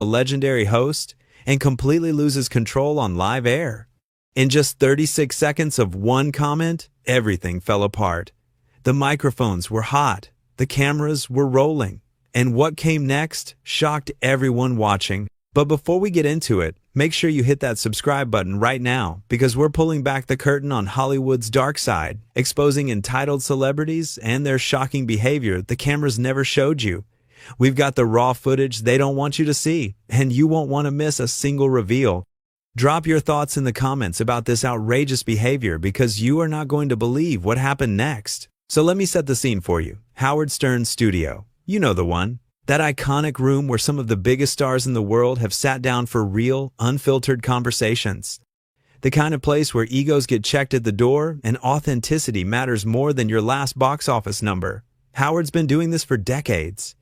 a legendary host, and completely loses control on live air. In just 36 seconds of one comment, everything fell apart. The microphones were hot, the cameras were rolling, and what came next shocked everyone watching. But before we get into it, make sure you hit that subscribe button right now, because we're pulling back the curtain on Hollywood's dark side, exposing entitled celebrities and their shocking behavior the cameras never showed you. We've got the raw footage they don't want you to see, and you won't want to miss a single reveal. Drop your thoughts in the comments about this outrageous behavior, because you are not going to believe what happened next. So let me set the scene for you. Howard Stern's studio. You know the one. That iconic room where some of the biggest stars in the world have sat down for real, unfiltered conversations. The kind of place where egos get checked at the door and authenticity matters more than your last box office number. Howard's been doing this for decades.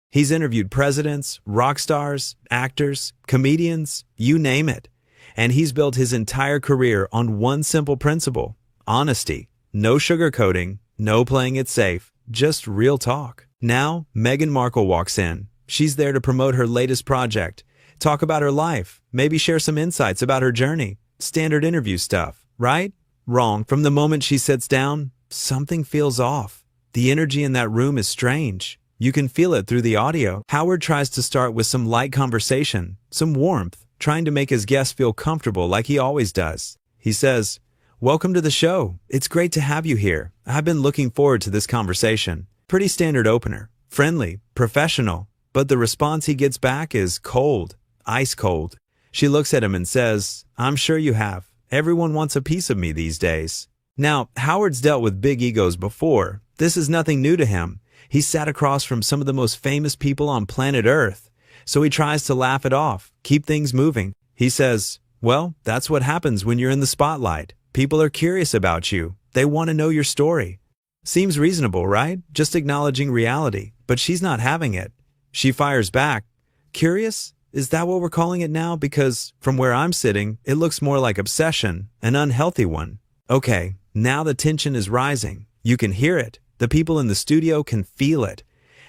He's interviewed presidents, rock stars, actors, comedians, you name it. And he's built his entire career on one simple principle: honesty. No sugarcoating, no playing it safe, just real talk. Now, Meghan Markle walks in. She's there to promote her latest project, talk about her life, maybe share some insights about her journey. Standard interview stuff, right? Wrong. From the moment she sits down, something feels off. The energy in that room is strange. You can feel it through the audio. Howard tries to start with some light conversation, some warmth, trying to make his guests feel comfortable like he always does. He says, "Welcome to the show. It's great to have you here. I've been looking forward to this conversation." Pretty standard opener. Friendly, professional. But the response he gets back is cold, ice cold. She looks at him and says, "I'm sure you have. Everyone wants a piece of me these days." Now, Howard's dealt with big egos before. This is nothing new to him. He sat across from some of the most famous people on planet Earth. So he tries to laugh it off, keep things moving. He says, "Well, that's what happens when you're in the spotlight. People are curious about you. They want to know your story." Seems reasonable, right? Just acknowledging reality. But she's not having it. She fires back. "Curious? Is that what we're calling it now? Because from where I'm sitting, it looks more like obsession, an unhealthy one." Okay, now the tension is rising. You can hear it. The people in the studio can feel it.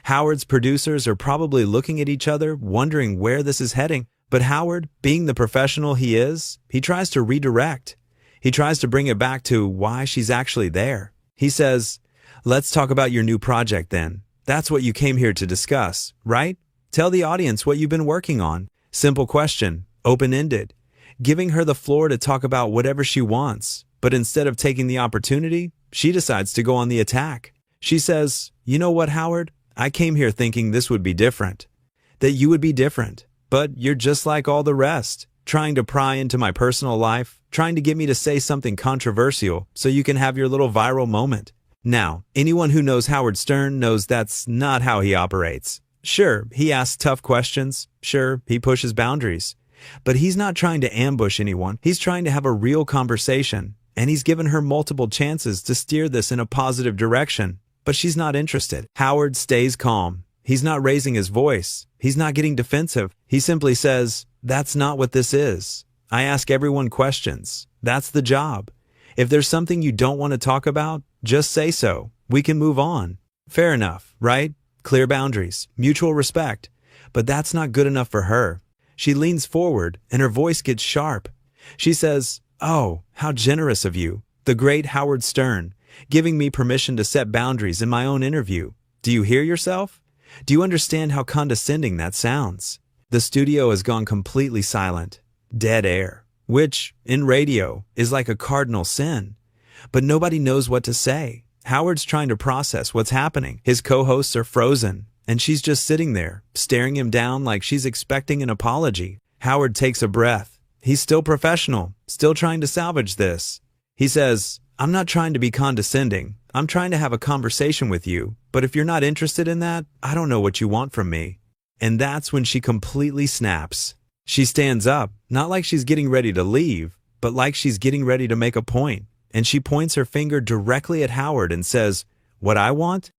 Howard's producers are probably looking at each other, wondering where this is heading. But Howard, being the professional he is, he tries to redirect. He tries to bring it back to why she's actually there. He says, "Let's talk about your new project then. That's what you came here to discuss, right? Tell the audience what you've been working on." Simple question, open-ended, giving her the floor to talk about whatever she wants. But instead of taking the opportunity, she decides to go on the attack. She says, "You know what, Howard? I came here thinking this would be different, that you would be different, but you're just like all the rest, trying to pry into my personal life, trying to get me to say something controversial so you can have your little viral moment." Now, anyone who knows Howard Stern knows that's not how he operates. Sure, he asks tough questions. Sure, he pushes boundaries. But he's not trying to ambush anyone. He's trying to have a real conversation. And he's given her multiple chances to steer this in a positive direction. But she's not interested. Howard stays calm. He's not raising his voice. He's not getting defensive. He simply says, "That's not what this is. I ask everyone questions. That's the job. If there's something you don't want to talk about, just say so. We can move on." Fair enough, right? Clear boundaries, mutual respect. But that's not good enough for her. She leans forward and her voice gets sharp. She says, "Oh, how generous of you, the great Howard Stern, giving me permission to set boundaries in my own interview. Do you hear yourself? Do you understand how condescending that sounds?" The studio has gone completely silent. Dead air. Which, in radio, is like a cardinal sin. But nobody knows what to say. Howard's trying to process what's happening. His co-hosts are frozen, and she's just sitting there, staring him down like she's expecting an apology. Howard takes a breath. He's still professional, still trying to salvage this. He says, "I'm not trying to be condescending. I'm trying to have a conversation with you. But if you're not interested in that, I don't know what you want from me." And that's when she completely snaps. She stands up, not like she's getting ready to leave, but like she's getting ready to make a point. And she points her finger directly at Howard and says, "What I want?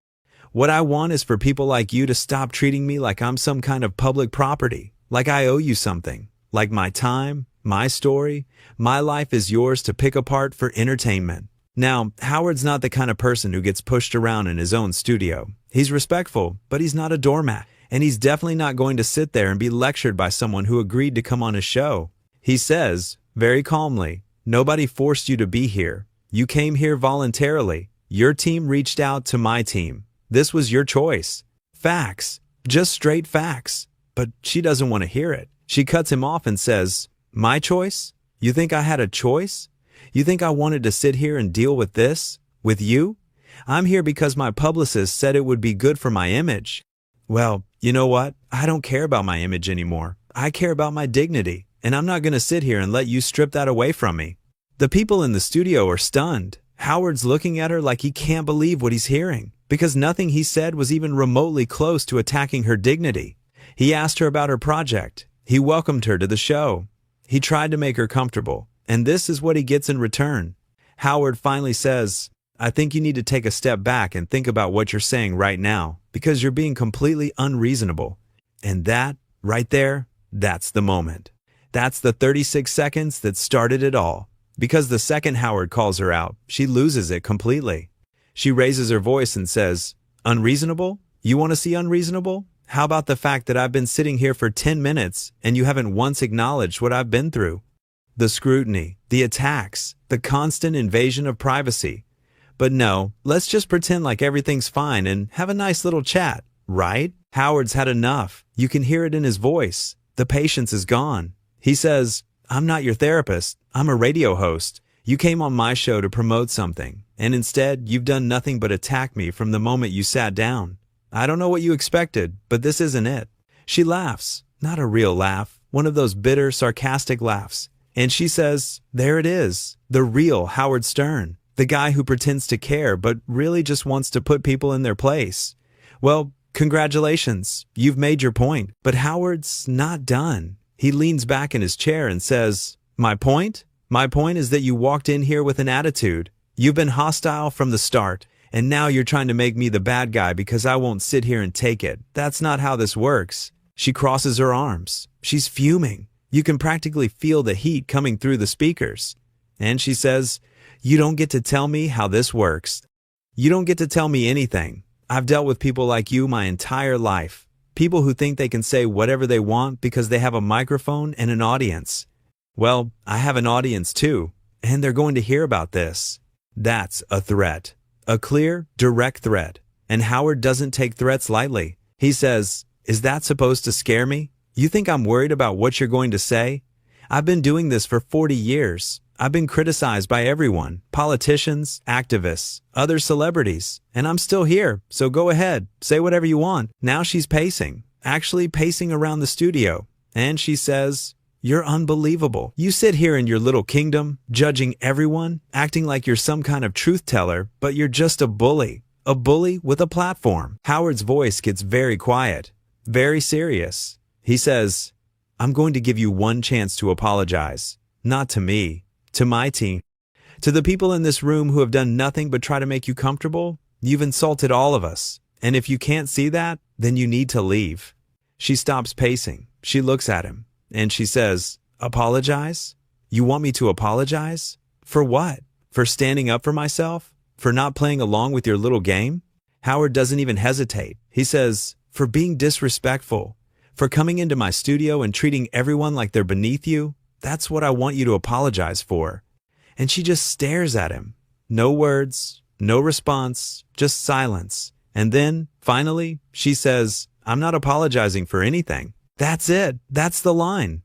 What I want is for people like you to stop treating me like I'm some kind of public property, like I owe you something, like my time, my story, my life is yours to pick apart for entertainment." Now, Howard's not the kind of person who gets pushed around in his own studio. He's respectful, but he's not a doormat. And he's definitely not going to sit there and be lectured by someone who agreed to come on his show. He says, very calmly, nobody forced you to be here. You came here voluntarily. Your team reached out to my team. This was your choice. Facts. Just straight facts. But she doesn't want to hear it. She cuts him off and says, my choice? You think I had a choice? You think I wanted to sit here and deal with this? With you? I'm here because my publicist said it would be good for my image. Well, you know what? I don't care about my image anymore. I care about my dignity, and I'm not going to sit here and let you strip that away from me. The people in the studio are stunned. Howard's looking at her like he can't believe what he's hearing, because nothing he said was even remotely close to attacking her dignity. He asked her about her project. He welcomed her to the show. He tried to make her comfortable, and this is what he gets in return. Howard finally says, I think you need to take a step back and think about what you're saying right now, because you're being completely unreasonable. And that, right there, that's the moment. That's the 36 seconds that started it all. Because the second Howard calls her out, she loses it completely. She raises her voice and says, unreasonable? You want to see unreasonable? How about the fact that I've been sitting here for 10 minutes and you haven't once acknowledged what I've been through? The scrutiny, the attacks, the constant invasion of privacy. But no, let's just pretend like everything's fine and have a nice little chat, right? Howard's had enough. You can hear it in his voice. The patience is gone. He says, I'm not your therapist. I'm a radio host. You came on my show to promote something, and instead you've done nothing but attack me from the moment you sat down. I don't know what you expected, but this isn't it. She laughs, not a real laugh, one of those bitter, sarcastic laughs. And she says, there it is, the real Howard Stern, the guy who pretends to care but really just wants to put people in their place. Well, congratulations, you've made your point, but Howard's not done. He leans back in his chair and says, my point? My point is that you walked in here with an attitude. You've been hostile from the start, and now you're trying to make me the bad guy because I won't sit here and take it. That's not how this works. She crosses her arms. She's fuming. You can practically feel the heat coming through the speakers. And she says, you don't get to tell me how this works. You don't get to tell me anything. I've dealt with people like you my entire life. People who think they can say whatever they want because they have a microphone and an audience. Well, I have an audience too, and they're going to hear about this. That's a threat. A clear, direct threat. And Howard doesn't take threats lightly. He says, is that supposed to scare me? You think I'm worried about what you're going to say? I've been doing this for 40 years. I've been criticized by everyone, politicians, activists, other celebrities, and I'm still here, so go ahead, say whatever you want. Now she's pacing, actually pacing around the studio, and she says, you're unbelievable. You sit here in your little kingdom, judging everyone, acting like you're some kind of truth teller, but you're just a bully with a platform. Howard's voice gets very quiet, very serious. He says, I'm going to give you one chance to apologize, not to me, to my team, to the people in this room who have done nothing but try to make you comfortable. You've insulted all of us, and if you can't see that, then you need to leave. She stops pacing. She looks at him. And she says, apologize? You want me to apologize? For what? For standing up for myself? For not playing along with your little game? Howard doesn't even hesitate. He says, for being disrespectful. For coming into my studio and treating everyone like they're beneath you? That's what I want you to apologize for. And she just stares at him. No words, no response, just silence. And then, finally, she says, I'm not apologizing for anything. That's it. That's the line.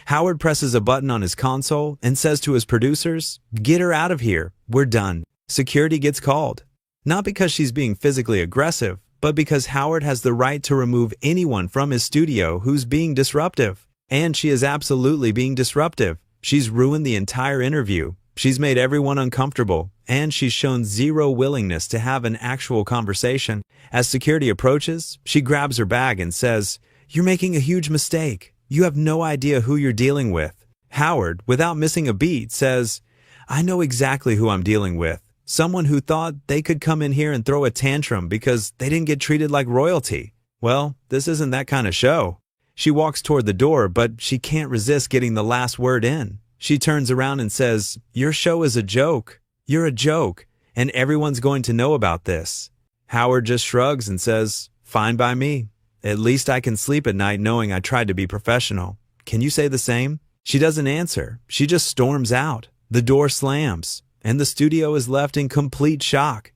Howard presses a button on his console and says to his producers, get her out of here. We're done. Security gets called. Not because she's being physically aggressive, but because Howard has the right to remove anyone from his studio who's being disruptive. And she is absolutely being disruptive. She's ruined the entire interview. She's made everyone uncomfortable. And she's shown zero willingness to have an actual conversation. As security approaches, she grabs her bag and says, you're making a huge mistake. You have no idea who you're dealing with. Howard, without missing a beat, says, I know exactly who I'm dealing with. Someone who thought they could come in here and throw a tantrum because they didn't get treated like royalty. Well, this isn't that kind of show. She walks toward the door, but she can't resist getting the last word in. She turns around and says, your show is a joke. You're a joke, and everyone's going to know about this. Howard just shrugs and says, fine by me. At least I can sleep at night knowing I tried to be professional. Can you say the same? She doesn't answer. She just storms out. The door slams, and the studio is left in complete shock.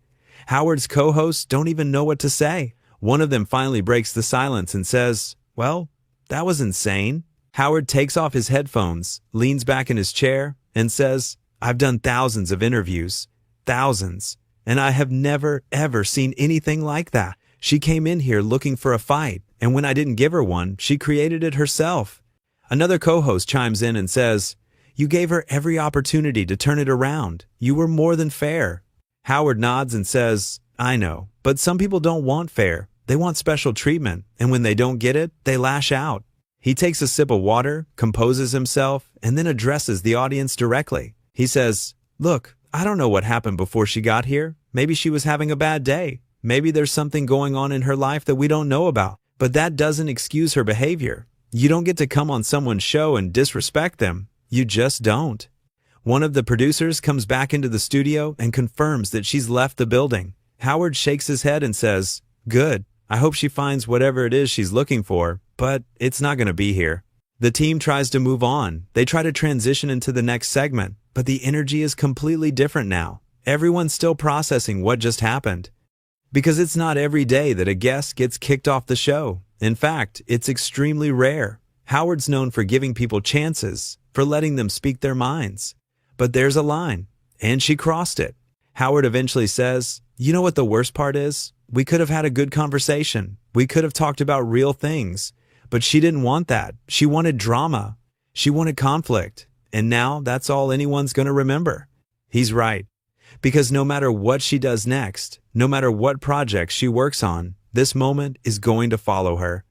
Howard's co-hosts don't even know what to say. One of them finally breaks the silence and says, "Well, that was insane." Howard takes off his headphones, leans back in his chair, and says, "I've done thousands of interviews. Thousands. And I have never, ever seen anything like that. She came in here looking for a fight, and when I didn't give her one, she created it herself." Another co-host chimes in and says, "You gave her every opportunity to turn it around. You were more than fair." Howard nods and says, "I know, but some people don't want fair. They want special treatment, and when they don't get it, they lash out." He takes a sip of water, composes himself, and then addresses the audience directly. He says, "Look, I don't know what happened before she got here. Maybe she was having a bad day. Maybe there's something going on in her life that we don't know about. But that doesn't excuse her behavior. You don't get to come on someone's show and disrespect them. You just don't." One of the producers comes back into the studio and confirms that she's left the building. Howard shakes his head and says, "Good. I hope she finds whatever it is she's looking for, but it's not going to be here." The team tries to move on. They try to transition into the next segment, but the energy is completely different now. Everyone's still processing what just happened. Because it's not every day that a guest gets kicked off the show. In fact, it's extremely rare. Howard's known for giving people chances, for letting them speak their minds. But there's a line, and she crossed it. Howard eventually says, "You know what the worst part is? We could have had a good conversation. We could have talked about real things. But she didn't want that. She wanted drama. She wanted conflict. And now that's all anyone's going to remember." He's right. Because no matter what she does next, no matter what project she works on, this moment is going to follow her.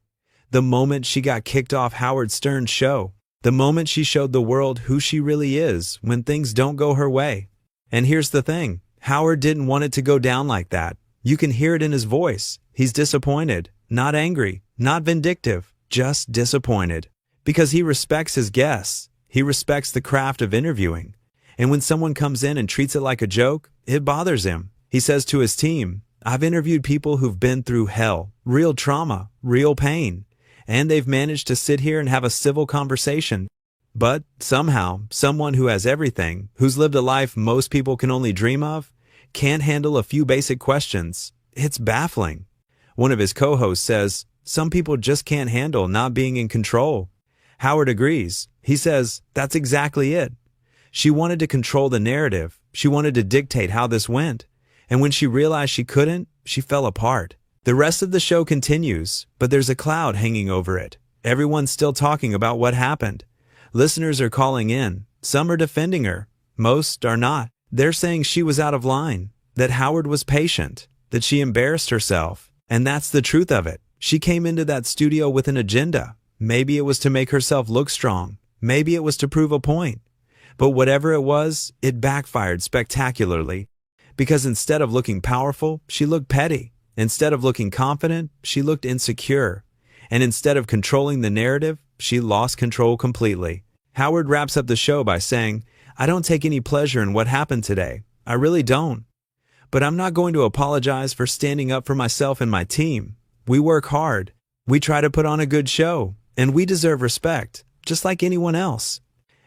The moment she got kicked off Howard Stern's show. The moment she showed the world who she really is when things don't go her way. And here's the thing. Howard didn't want it to go down like that. You can hear it in his voice. He's disappointed, not angry, not vindictive, just disappointed. Because he respects his guests. He respects the craft of interviewing. And when someone comes in and treats it like a joke, it bothers him. He says to his team, "I've interviewed people who've been through hell, real trauma, real pain, and they've managed to sit here and have a civil conversation. But somehow, someone who has everything, who's lived a life most people can only dream of, can't handle a few basic questions. It's baffling." One of his co-hosts says, "Some people just can't handle not being in control." Howard agrees. He says, "That's exactly it. She wanted to control the narrative. She wanted to dictate how this went. And when she realized she couldn't, she fell apart." The rest of the show continues, but there's a cloud hanging over it. Everyone's still talking about what happened. Listeners are calling in. Some are defending her. Most are not. They're saying she was out of line, that Howard was patient, that she embarrassed herself. And that's the truth of it. She came into that studio with an agenda. Maybe it was to make herself look strong. Maybe it was to prove a point. But whatever it was, it backfired spectacularly. Because instead of looking powerful, she looked petty. Instead of looking confident, she looked insecure. And instead of controlling the narrative, she lost control completely. Howard wraps up the show by saying, "I don't take any pleasure in what happened today. I really don't. But I'm not going to apologize for standing up for myself and my team. We work hard. We try to put on a good show. And we deserve respect, just like anyone else."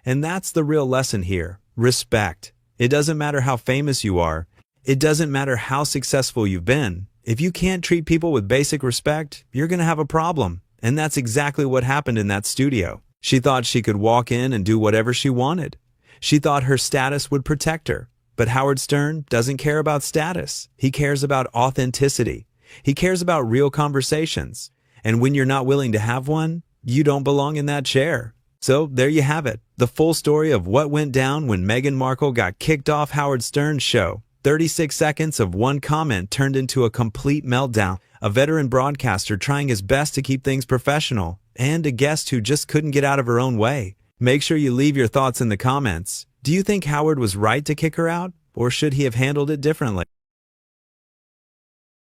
And that's the real lesson here. Respect. It doesn't matter how famous you are. It doesn't matter how successful you've been. If you can't treat people with basic respect, you're going to have a problem. And that's exactly what happened in that studio. She thought she could walk in and do whatever she wanted. She thought her status would protect her. But Howard Stern doesn't care about status. He cares about authenticity. He cares about real conversations. And when you're not willing to have one, you don't belong in that chair. So there you have it. The full story of what went down when Meghan Markle got kicked off Howard Stern's show. 36 seconds of one comment turned into a complete meltdown. A veteran broadcaster trying his best to keep things professional. And a guest who just couldn't get out of her own way. Make sure you leave your thoughts in the comments. Do you think Howard was right to kick her out? Or should he have handled it differently?